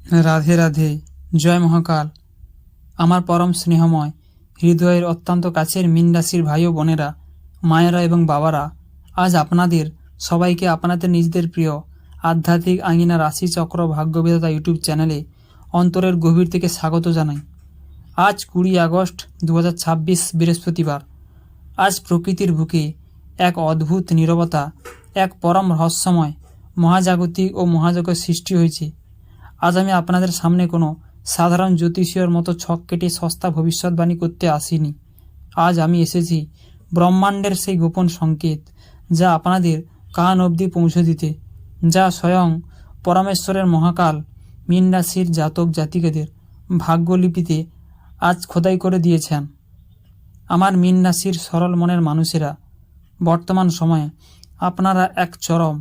রাধে রাধে। জয় মহাকাল। আমার পরম স্নেহময় হৃদয়ের অত্যন্ত কাছের মীন রাশির ভাই ও বোনেরা, মায়েরা এবং বাবারা, আজ আপনাদের সবাইকে আপনাদের নিজেদের প্রিয় আধ্যাত্মিক আঙ্গিনা রাশিচক্র ভাগ্যবিধাতা ইউটিউব চ্যানেলে অন্তরের গভীর থেকে স্বাগত জানাই। আজ 20 আগস্ট 2026 বৃহস্পতিবার। আজ প্রকৃতির বুকে এক অদ্ভুত নীরবতা, এক পরম রহস্যময় মহাজাগতিক ও মহাযজ্ঞের সৃষ্টি হয়েছে। আজ আমি আপনাদের সামনে কোনো সাধারণ জ্যোতিষীয়র মতো ছক কেটে সস্তা ভবিষ্যৎবাণী করতে আসিনি। আজ আমি এসেছি ব্রহ্মাণ্ডের সেই গোপন সংকেত, যা আপনাদের কান অবধি পৌঁছে দিতে, যা স্বয়ং পরমেশ্বরের মহাকাল মীন রাশির জাতক জাতিকাদের ভাগ্যলিপিতে আজ খোদাই করে দিয়েছেন। আমার মীন রাশির সরল মনের মানুষেরা, বর্তমান সময়ে আপনারা এক চরম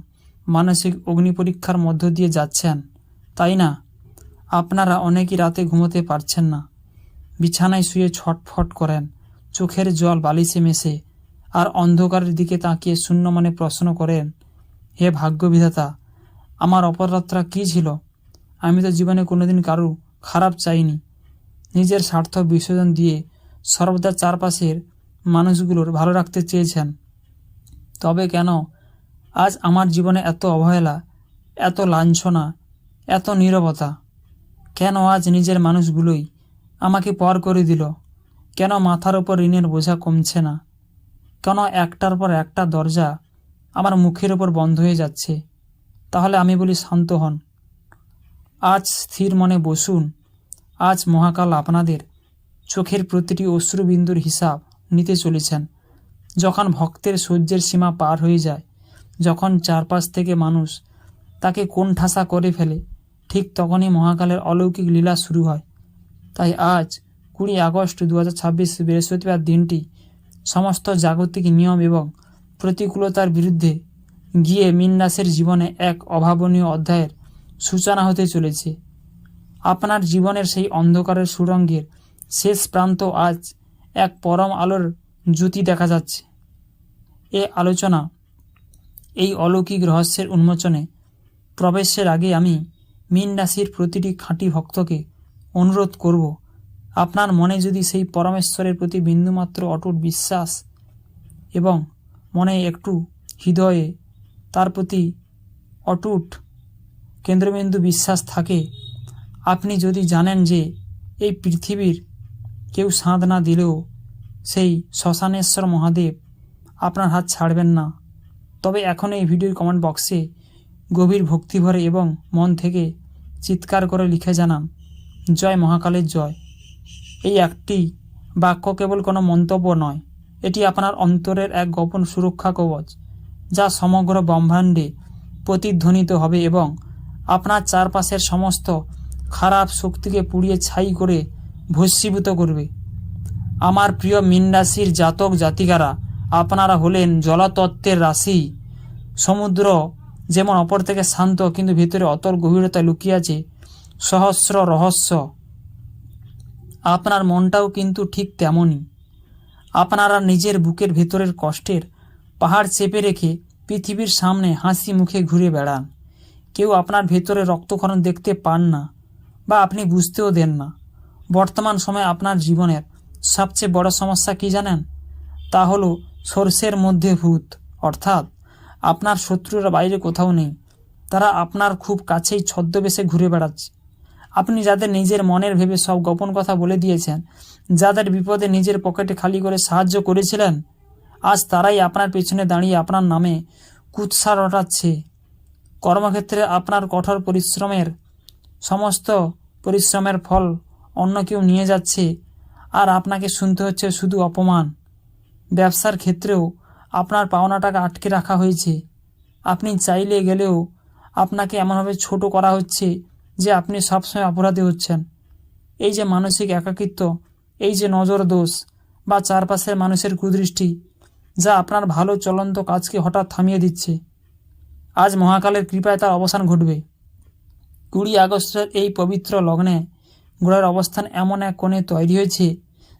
মানসিক অগ্নিপরীক্ষার মধ্য দিয়ে যাচ্ছেন, তাই না? আপনারা অনেকেই রাতে ঘুমোতে পারছেন না, বিছানায় শুয়ে ছটফট করেন, চোখের জল বালিশে মেশে, আর অন্ধকারের দিকে তাকিয়ে শূন্য মনে প্রশ্ন করেন, হে ভাগ্যবিধাতা, আমার অপরাধটা কী ছিল? আমি তো জীবনে কোনোদিন কারো খারাপ চাইনি। নিজের স্বার্থ বিসর্জন দিয়ে সর্বদা চারপাশের মানুষগুলোর ভালো রাখতে চেয়েছেন। তবে কেন আজ আমার জীবনে এত অবহেলা, এত লাঞ্ছনা, এত নীরবতা? কেন আজ নিজের মানুষগুলোই আমাকে পর করে দিল? কেন মাথার ওপর ঋণের বোঝা কমছে না? কেন একটার পর একটা দরজা আমার মুখের ওপর বন্ধ হয়ে যাচ্ছে? তাহলে আমি বলি, শান্ত হন, আজ স্থির মনে বসুন। আজ মহাকাল আপনাদের চোখের প্রতিটি অশ্রুবিন্দুর হিসাব নিতে চলেছেন। যখন ভক্তের সহ্যের সীমা পার হয়ে যায়, যখন চারপাশ থেকে মানুষ তাকে কোণঠাসা করে ফেলে, ঠিক তখনই মহাকালের অলৌকিক লীলা শুরু হয়। তাই আজ 20 আগস্ট 2026 বৃহস্পতিবার দিনটি সমস্ত জাগতিক নিয়ম এবং প্রতিকূলতার বিরুদ্ধে গিয়ে মীন রাশির জীবনে এক অভাবনীয় অধ্যায়ের সূচনা হতে চলেছে। আপনার জীবনের সেই অন্ধকারের সুড়ঙ্গের শেষ প্রান্ত আজ এক পরম আলোর জ্যোতি দেখা যাচ্ছে। এ আলোচনা এই অলৌকিক রহস্যের উন্মোচনে প্রবেশের আগে আমি মীন রাশির প্রতিটি খাঁটি ভক্তকে অনুরোধ করব, আপনার মনে যদি সেই পরমেশ্বরের প্রতি বিন্দুমাত্র অটুট বিশ্বাস এবং মনে একটু হৃদয়ে তার প্রতি অটুট কেন্দ্রবিন্দু বিশ্বাস থাকে, আপনি যদি জানেন যে এই পৃথিবীর কেউ সাঁধ না দিলেও সেই শ্মশানেশ্বর মহাদেব আপনার হাত ছাড়বেন না, তবে এখন এই ভিডিওর কমেন্ট বক্সে গভীর ভক্তিভরে এবং মন থেকে চিৎকার করে লিখে জানান, জয় মহাকালের জয়। এই একটি বাক্য কেবল কোনো মন্তব্য নয়, এটি আপনার অন্তরের এক গোপন সুরক্ষা কবচ, যা সমগ্র ব্রহ্মাণ্ডে প্রতিধ্বনিত হবে এবং আপনার চারপাশের সমস্ত খারাপ শক্তিকে পুড়িয়ে ছাই করে ভস্মীভূত করবে। আমার প্রিয় মীন রাশির জাতক জাতিকারা, আপনারা হলেন জলতত্ত্বের রাশি। সমুদ্র যেমন অপর থেকে শান্ত, কিন্তু ভিতরে অতল গভীরতা লুকিয়ে আছে সহস্র রহস্য, আপনার মনটাও কিন্তু ঠিক তেমনই। আপনারা নিজের বুকের ভেতরের কষ্টের পাহাড় চেপে রেখে পৃথিবীর সামনে হাসি মুখে ঘুরে বেড়ান। কেউ আপনার ভেতরে রক্তক্ষরণ দেখতে পান না, বা আপনি বুঝতেও দেন না। বর্তমান সময়ে আপনার জীবনের সবচেয়ে বড় সমস্যা কি জানেন? তা হলো সর্ষের মধ্যে ভূত, অর্থাৎ আপনার শত্রুরা বাইরে কোথাও নেই, তারা আপনার খুব কাছেই ছদ্মবেশে ঘুরে বেড়াচ্ছে। আপনি যাদের নিজের মনের ভেবে সব গোপন কথা বলে দিয়েছেন, যাদের বিপদে নিজের পকেটে খালি করে সাহায্য করেছিলেন, আজ তারাই আপনার পেছনে দাঁড়িয়ে আপনার নামে কুৎসা রটাচ্ছে। কর্মক্ষেত্রে আপনার কঠোর পরিশ্রমের সমস্ত পরিশ্রমের ফল অন্য কেউ নিয়ে যাচ্ছে, আর আপনাকে শুনতে হচ্ছে শুধু অপমান। ব্যবসার ক্ষেত্রেও আপনার পাওনা টাকা আটকে রাখা হয়েছে। আপনি চাইলে গেলেও আপনাকে এমনভাবে ছোট করা হচ্ছে যে আপনি সবসময় অপরাধী হচ্ছেন। এই যে মানসিক একাকিত্ব, এই যে নজর দোষ বা চারপাশের মানুষের কুদৃষ্টি, যা আপনার ভালো চলন্ত কাজকে হঠাৎ থামিয়ে দিচ্ছে, আজ মহাকালের কৃপায় তার অবসান ঘটবে। 20 আগস্টের এই পবিত্র লগ্নে গ্রহের অবস্থান এমন এক কোণে তৈরি হয়েছে,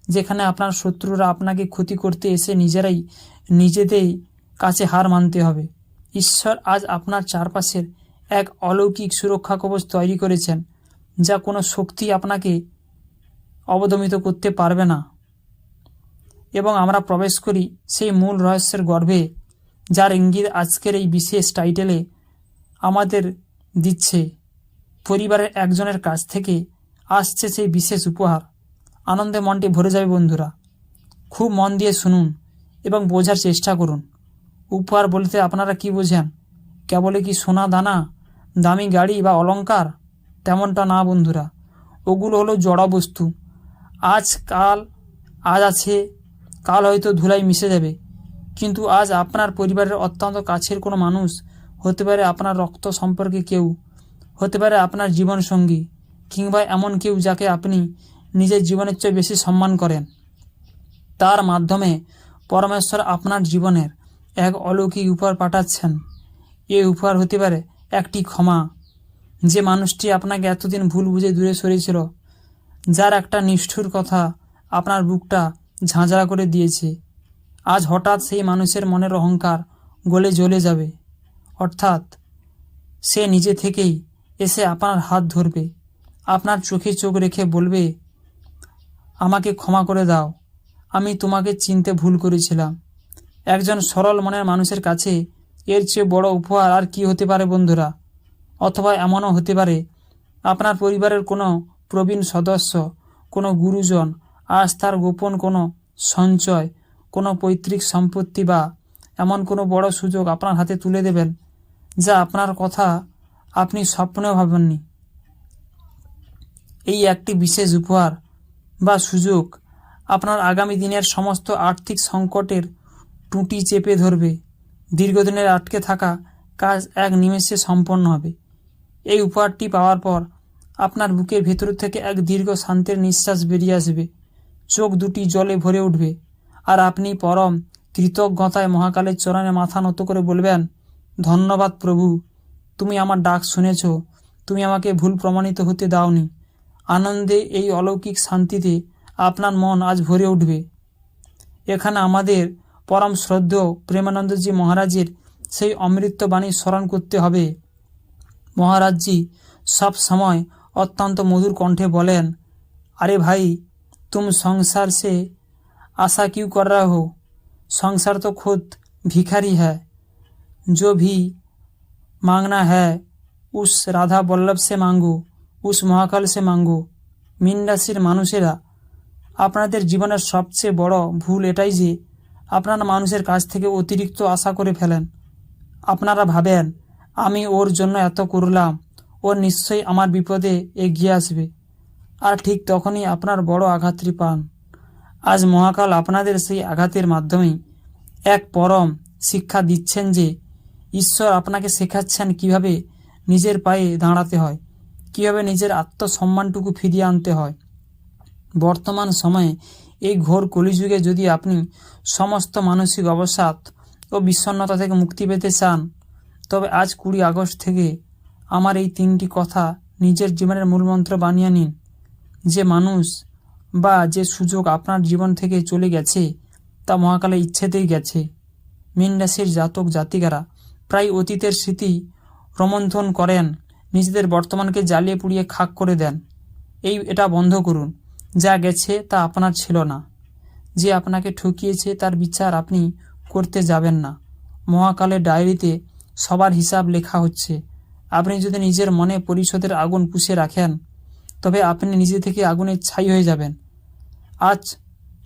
যেখানে আপনার শত্রুরা আপনাকে ক্ষতি করতে এসে নিজেদের কাছে হার মানতে হবে। ঈশ্বর আজ আপনার চারপাশের এক অলৌকিক সুরক্ষা কবচ তৈরি করেছেন, যা কোনো শক্তি আপনাকে অবদমিত করতে পারবে না। এবং আমরা প্রবেশ করি সেই মূল রহস্যের গর্ভে, যার ইঙ্গিত আজকের এই বিশেষ টাইটেলে আমাদের দিচ্ছে। পরিবারের একজনের কাছ থেকে আসছে সেই বিশেষ উপহার। আনন্দে মনটি ভরে যাবে বন্ধুরা। খুব মন দিয়ে শুনুন এবং বোঝার চেষ্টা করুন। উপহার বলতে আপনারা কি বোঝেন? কেবলই কি সোনা দানা, দামি গাড়ি বা অলংকার? তেমনটা না বন্ধুরা, ওগুলো হলো জড় বস্তু। আজ আছে, কাল হয়তো ধুলায় মিশে যাবে। কিন্তু আজ আপনার পরিবারের অত্যন্ত কাছের কোনো মানুষ, হতে পারে আপনার রক্ত সম্পর্কে কেউ, হতে পারে আপনার জীবনসঙ্গী, কিংবা এমন কেউ যাকে আপনি নিজের জীবনের চেয়ে বেশি সম্মান করেন। তার মাধ্যমে পরমেশ্বর আপনার জীবনের এক অলৌকিক উপহার পাঠাচ্ছেন। এই উপহার হতে পারে একটি ক্ষমা। যে মানুষটি আপনাকে এতদিন ভুল বুঝে দূরে সরিয়েছিল, যার একটা নিষ্ঠুর কথা আপনার বুকটা ঝাঁঝরা করে দিয়েছে, আজ হঠাৎ সেই মানুষের মনের অহংকার গলে জ্বলে যাবে। অর্থাৎ সে নিজে থেকেই এসে আপনার হাত ধরবে, আপনার চোখে চোখ রেখে বলবে, আমাকে ক্ষমা করে দাও, আমি তোমাকে চিনতে ভুল করেছিলাম। একজন সরল মনের মানুষের কাছে এর চেয়ে বড় উপহার আর কি হতে পারে বন্ধুরা? অথবা এমনও হতে পারে আপনার পরিবারের কোনো প্রবীণ সদস্য, কোনো গুরুজন আজ তার গোপন কোনো সঞ্চয়, কোনো পৈতৃক সম্পত্তি বা এমন কোনো বড় সুযোগ আপনার হাতে তুলে দেবেন, যা আপনার কথা আপনি স্বপ্নেও ভাবেননি। এই একটি বিশেষ উপহার বা সুযোগ আপনার আগামী দিনের সমস্ত আর্থিক সংকটের টুঁটি চেপে ধরবে। দীর্ঘদিনের আটকে থাকা কাজ এক নিমেষে সম্পন্ন হবে। এই উপহারটি পাওয়ার পর আপনার বুকের ভেতর থেকে এক দীর্ঘ শান্তির নিঃশ্বাস বেরিয়ে আসবে, চোখ দুটি জলে ভরে উঠবে, আর আপনি পরম কৃতজ্ঞতায় মহাকালের চরণে মাথা নত করে বলবেন, ধন্যবাদ প্রভু, তুমি আমার ডাক শুনেছ, তুমি আমাকে ভুল প্রমাণিত হতে দাওনি। আনন্দে এই অলৌকিক শান্তিতে আপনার মন আজ ভরে উঠবে। এখানে আমাদের পরম শ্রদ্ধেয় প্রেমানন্দজি মহারাজের সেই অমৃত বাণী স্মরণ করতে হবে। মহারাজজি সব সময় অত্যন্ত মধুর কণ্ঠে বলেন, अरे भाई, तुम संसार से आशा क्यों कर रहे हो? संसार तो खुद भिखारी है। जो भी मांगना है उस राधा बल्लभ से मांगो, उस মহাকাল সে মাঙ্গো। মীন রাশির মানুষেরা, আপনাদের জীবনের সবচেয়ে বড় ভুল এটাই যে আপনারা মানুষের কাছ থেকে অতিরিক্ত আশা করে ফেলেন। আপনারা ভাবেন, আমি ওর জন্য এত করলাম, ও নিশ্চয়ই আমার বিপদে এগিয়ে আসবে। আর ঠিক তখনই আপনার বড় আঘাতটি পান। আজ মহাকাল আপনাদের সেই আঘাতের মাধ্যমেই এক পরম শিক্ষা দিচ্ছেন যে ঈশ্বর আপনাকে শেখাচ্ছেন কিভাবে নিজের পায়ে দাঁড়াতে হয়, কিভাবে নিজের আত্মসম্মানটুকু ফিরিয়ে আনতে হয়। বর্তমান সময়ে এই ঘোর কলিযুগে যদি আপনি সমস্ত মানসিক অবসাদ ও বিষণ্ণতা থেকে মুক্তি পেতে চান, তবে আজ 20 আগস্ট থেকে আমার এই 3টি কথা নিজের জীবনের মূলমন্ত্র বানিয়ে নিন। যে মানুষ বা যে সুযোগ আপনার জীবন থেকে চলে গেছে তা মহাকালের ইচ্ছেতেই গেছে। মীন রাশির জাতক জাতিকারা প্রায় অতীতের স্মৃতি রোমন্থন করেন, নিজেদের বর্তমানকে জ্বালিয়ে পুড়িয়ে খাক করে দেন। এটা বন্ধ করুন। যা গেছে তা আপনার ছিল না। যে আপনাকে ঠকিয়েছে তার বিচার আপনি করতে যাবেন না। মহাকালের ডায়েরিতে সবার হিসাব লেখা হচ্ছে। আপনি যদি নিজের মনে পরিশোধের আগুন পুষে রাখেন, তবে আপনি নিজে থেকে আগুনের ছাই হয়ে যাবেন। আজ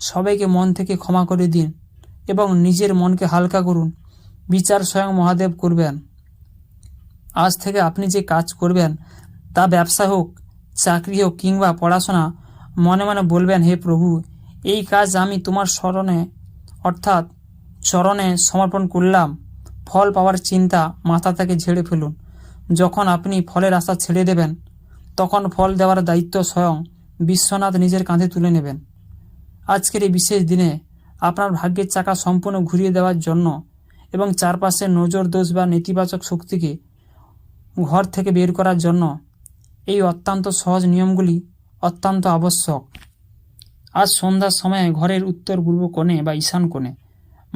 সবাইকে মন থেকে ক্ষমা করে দিন এবং নিজের মনকে হালকা করুন। বিচার স্বয়ং মহাদেব করবেন। আজ থেকে আপনি যে কাজ করবেন, তা ব্যবসা হোক, চাকরি হোক কিংবা পড়াশোনা, মনে মনে বলবেন, হে প্রভু, এই কাজ আমি তোমার চরণে সমর্পণ করলাম। ফল পাওয়ার চিন্তা মাথা থেকে ঝেড়ে ফেলুন। যখন আপনি ফলের আশা ছেড়ে দেবেন, তখন ফল দেওয়ার দায়িত্ব স্বয়ং বিশ্বনাথ নিজের কাঁধে তুলে নেবেন। আজকের এই বিশেষ দিনে আপনার ভাগ্যের চাকা সম্পূর্ণ ঘুরিয়ে দেওয়ার জন্য এবং চারপাশের নজর দোষ বা নেতিবাচক শক্তিকে ঘর থেকে বের করার জন্য এই অত্যন্ত সহজ নিয়মগুলি অত্যন্ত আবশ্যক। আজ সন্ধ্যার সময় ঘরের উত্তর পূর্ব কোণে বা ঈশান কোণে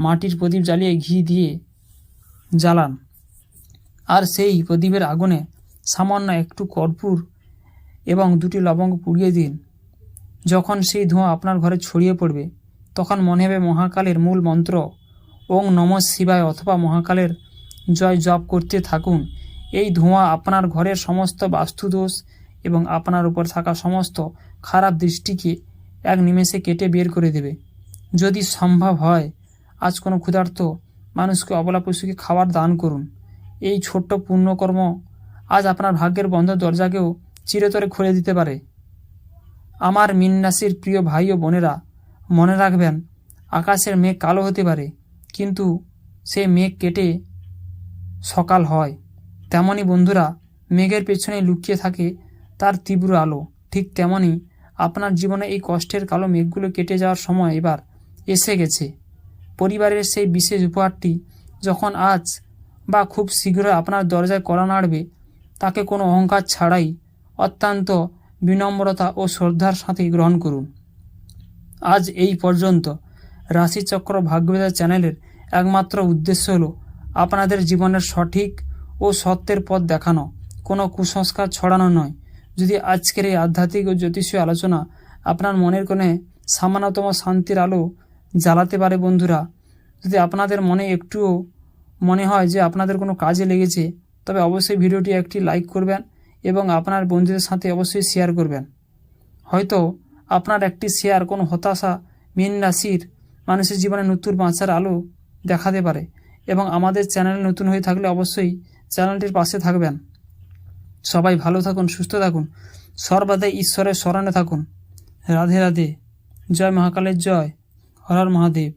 মাটির প্রদীপ জ্বালিয়ে ঘি দিয়ে জ্বালান, আর সেই প্রদীপের আগুনে সামান্য একটু কর্পূর এবং 2টি লবঙ্গ পুড়িয়ে দিন। যখন সেই ধোঁয়া আপনার ঘরে ছড়িয়ে পড়বে তখন মনে হবে মহাকালের মূল মন্ত্র ওং নমঃ শিবায় অথবা মহাকালের জয় জপ করতে থাকুন। এই ধোঁয়া আপনার ঘরের সমস্ত বাস্তুদোষ এবং আপনার উপর থাকা সমস্ত খারাপ দৃষ্টিকে এক নিমেষে কেটে বের করে দেবে। যদি সম্ভব হয় আজ কোনো ক্ষুধার্ত মানুষকে, অবলা পশুকে খাবার দান করুন। এই ছোট্ট পুণ্যকর্ম আজ আপনার ভাগ্যের বন্ধ দরজাকেও চিরতরে খুলে দিতে পারে। আমার মীন রাশির প্রিয় ভাই ও বোনেরা, মনে রাখবেন, আকাশের মেঘ কালো হতে পারে, কিন্তু সেই মেঘ কেটে সকাল হয়। তেমনই বন্ধুরা, মেঘের পেছনে লুকিয়ে থাকে তার তীব্র আলো। ঠিক তেমনই আপনার জীবনে এই কষ্টের কালো মেঘগুলো কেটে যাওয়ার সময় এবার এসে গেছে। পরিবারের সেই বিশেষ উপহারটি যখন আজ বা খুব শীঘ্রই আপনার দরজায় কড়া নাড়বে, তাকে কোনো অহংকার ছাড়াই অত্যন্ত বিনম্রতা ও শ্রদ্ধার সাথে গ্রহণ করুন। আজ এই পর্যন্ত রাশিচক্র ভাগ্যবিধাতা চ্যানেলের একমাত্র উদ্দেশ্য হলো আপনাদের জীবনের সঠিক ও সত্যের পথ দেখানো, কোনো কুসংস্কার ছড়ানো নয়। যদি আজকের এই আধ্যাত্মিক ও জ্যোতিষীয় আলোচনা আপনার মনের কোণে সামান্যতম শান্তির আলো জ্বালাতে পারে বন্ধুরা, যদি আপনাদের মনে একটুও মনে হয় যে আপনাদের কোনো কাজে লেগেছে, তবে অবশ্যই ভিডিওটি একটি লাইক করবেন এবং আপনার বন্ধুদের সাথে অবশ্যই শেয়ার করবেন। হয়তো আপনার একটি শেয়ার কোনো হতাশা মীন রাশির মানুষের জীবনে নতুন বাঁচার আলো দেখাতে পারে। এবং আমাদের চ্যানেলে নতুন হয়ে থাকলে অবশ্যই চ্যানেলটির পাশে থাকবেন। সবাই ভালো থাকুন, সুস্থ থাকুন, সর্বদাই ঈশ্বরের শরণে থাকুন। রাধে রাধে। জয় মহাকালের জয়। হর হর মহাদেব।